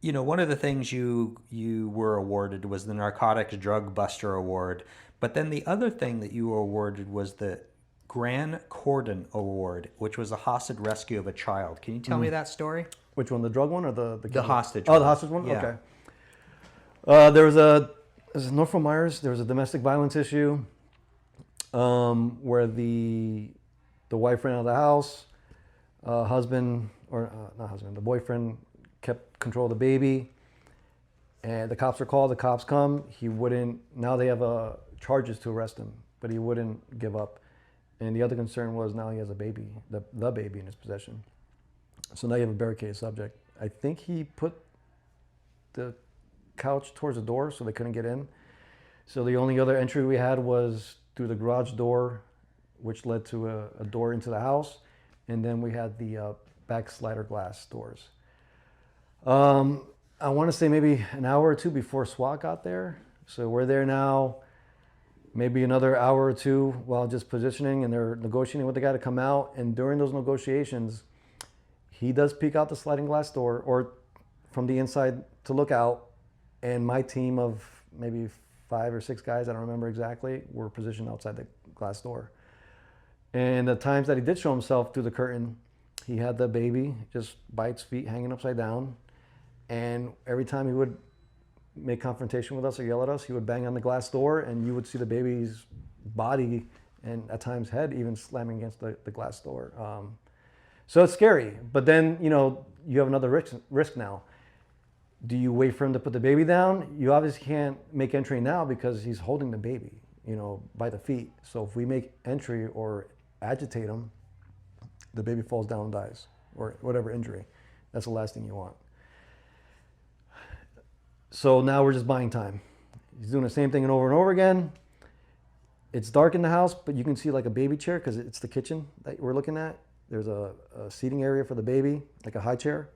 You know, one of the things you were awarded was the Narcotics Drug Buster Award, but then the other thing that you were awarded was the Gran Cordon Award, which was a hostage rescue of a child. Can you tell me Mm. that story? Which one, the drug one or the The kid one? hostage Oh, the one. hostage one. Yeah. Okay. There was a Norfolk Myers. There was a domestic violence issue where the wife ran out of the house. Husband or not husband, the boyfriend kept control of the baby, and the cops are called. The cops come. He wouldn't. Now they have charges to arrest him, but he wouldn't give up. And the other concern was now he has a baby, the baby in his possession. So now you have a barricaded subject. I think he put the couch towards the door so they couldn't get in. So the only other entry we had was through the garage door, which led to a door into the house. And then we had the back slider glass doors. Um, I want to say maybe an hour or two before SWAT got there. So we're there now, maybe another hour or two while just positioning, and they're negotiating with the guy to come out. And during those negotiations, he does peek out the sliding glass door or from the inside to look out. And my team of maybe 5 or 6 guys, I don't remember exactly, were positioned outside the glass door. And the times that he did show himself through the curtain, he had the baby just by its feet hanging upside down. And every time he would make confrontation with us or yell at us, he would bang on the glass door, and you would see the baby's body and at times head even slamming against the glass door. So it's scary. But then, you have another risk now. Do you wait for him to put the baby down? You obviously can't make entry now because he's holding the baby, by the feet. So if we make entry or agitate him, the baby falls down and dies or whatever injury. That's the last thing you want. So now we're just buying time. He's doing the same thing over and over again. It's dark in the house, but you can see like a baby chair because it's the kitchen that we're looking at. There's a seating area for the baby, like a high chair.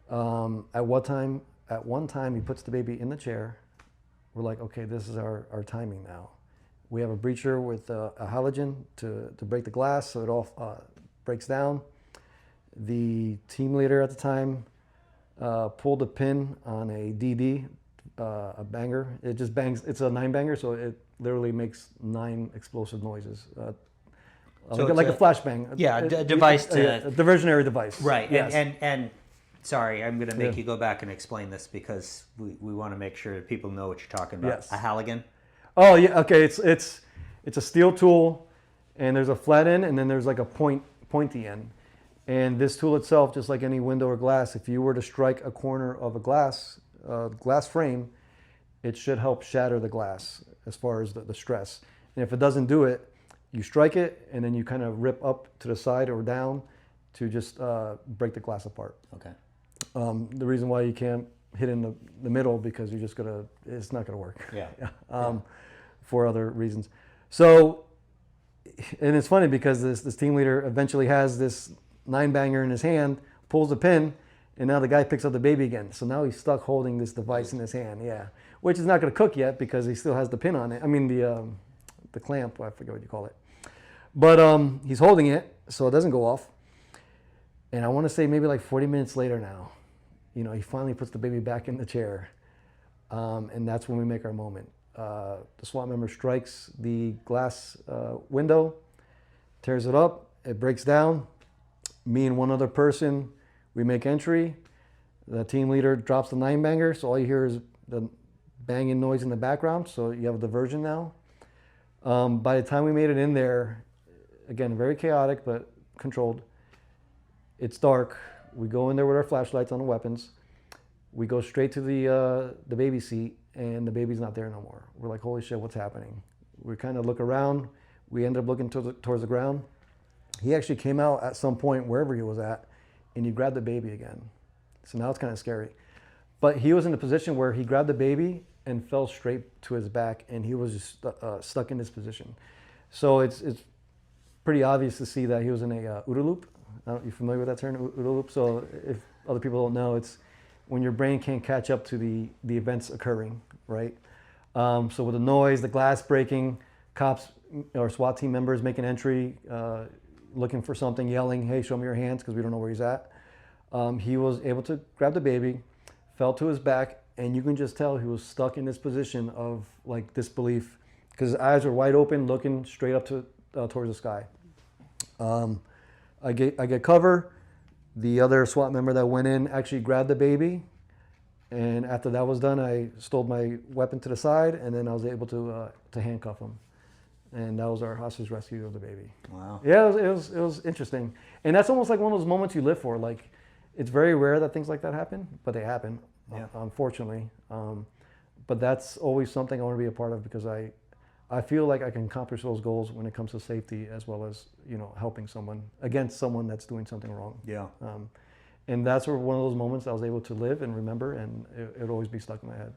At one time, he puts the baby in the chair. We're like, okay, this is our timing now. We have a breacher with a halogen to break the glass so it all breaks down. The team leader at the time pulled a pin on a DD, a banger. It just bangs. It's a 9 banger, so it literally makes 9 explosive noises. So Like a flashbang. Yeah, a device to a diversionary device. right. Yes. And sorry, I'm going to Yeah. make you go back and explain this because we want to make sure that people know what you're talking about. Yes. A Halligan. Oh yeah. Okay. It's a steel tool, and there's a flat end, and then there's like a pointy end. And this tool itself, just like any window or glass, if you were to strike a corner of a glass frame, it should help shatter the glass as far as the stress. And if it doesn't do it, you strike it, and then you kind of rip up to the side or down to just break the glass apart. Okay. The reason why you can't hit in the middle because it's not gonna work. Yeah. For other reasons. So, and it's funny because this team leader eventually has this 9-banger in his hand, pulls the pin, and now the guy picks up the baby again. So now he's stuck holding this device in his hand. Yeah, which is not gonna cook yet because he still has the pin on it. I mean the clamp. I forget what you call it. But he's holding it so it doesn't go off. And I want to say maybe like 40 minutes later now, he finally puts the baby back in the chair. And that's when we make our moment. The SWAT member strikes the glass window, tears it up, it breaks down. Me and one other person, we make entry. The team leader drops the 9-banger, so all you hear is the banging noise in the background, so you have a diversion now. By the time we made it in there, again, very chaotic, but controlled. It's dark. We go in there with our flashlights on the weapons. We go straight to the baby seat, and the baby's not there no more. We're like, holy shit, what's happening? We kind of look around. We end up looking towards the ground. He actually came out at some point, wherever he was at, and he grabbed the baby again. So now it's kind of scary. But he was in a position where he grabbed the baby and fell straight to his back, and he was just stuck in this position. So it's pretty obvious to see that he was in a OODA loop. You familiar with that term, OODA loop? So if other people don't know, it's when your brain can't catch up to the events occurring, right? So with the noise, the glass breaking, cops or SWAT team members making entry, looking for something, yelling, hey, show me your hands, because we don't know where he's at. He was able to grab the baby. fell to his back, and you can just tell he was stuck in this position of like disbelief because his eyes were wide open, looking straight up to towards the sky. I get cover. The other SWAT member that went in actually grabbed the baby, and after that was done, I stole my weapon to the side, and then I was able to handcuff him, and that was our hostage rescue of the baby. Wow. Yeah, it was interesting, and that's almost like one of those moments you live for. Like, it's very rare that things like that happen, but they happen, Yeah. unfortunately. But that's always something I want to be a part of because I feel like I can accomplish those goals when it comes to safety as well as, you know, helping someone against someone that's doing something wrong. Yeah. And that's one of those moments I was able to live and remember, and it would always be stuck in my head.